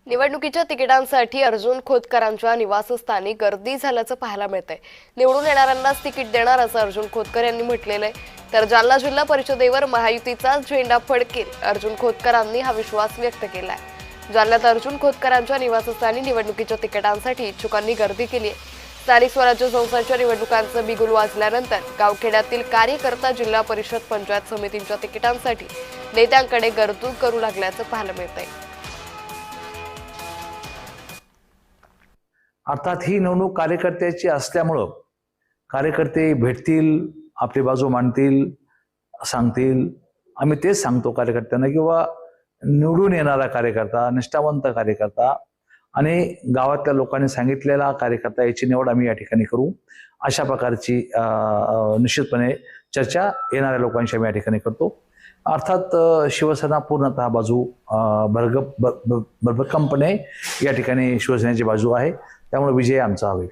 निवडणुकीच्या तिकिटांसाठी अर्जुन खोतकरांच्या निवासस्थानी गर्दी झाल्याचं पाहायला मिळतंय। निवडून येणाऱ्यांनाच तिकीट देणार असं अर्जुन खोतकर यांनी म्हटलेलं आहे। तर जालना जिल्हा परिषदेवर महायुतीचाच झेंडा फडकेल अर्जुन खोतकरांनी हा विश्वास व्यक्त केलाय। जालन्यात अर्जुन खोतकरांच्या निवासस्थानी निवडणुकीच्या तिकिटांसाठी इच्छुकांनी गर्दी केली आहे। स्थानिक स्वराज्य संस्थांच्या निवडणुकांचं बिगुल वाजल्यानंतर गावखेड्यातील कार्यकर्ता जिल्हा परिषद पंचायत समितींच्या तिकिटांसाठी नेत्यांकडे गर्दी करू लागल्याचं पाहायला मिळतंय। अर्थात ही निवडणूक कार्यकर्त्याची असल्यामुळं कार्यकर्ते भेटतील, आपली बाजू मांडतील, सांगतील। आम्ही तेच सांगतो कार्यकर्त्यांना किंवा निवडून येणारा कार्यकर्ता, निष्ठावंत कार्यकर्ता आणि गावातल्या लोकांनी सांगितलेला कार्यकर्ता याची निवड आम्ही या ठिकाणी करू। अशा प्रकारची निश्चितपणे चर्चा येणाऱ्या लोकांशी आम्ही या ठिकाणी करतो। अर्थात शिवसेना पूर्णतः बाजू भरभक्कमपणे या ठिकाणी शिवसेनेची बाजू आहे, त्यामुळे विजय आमचा होईल।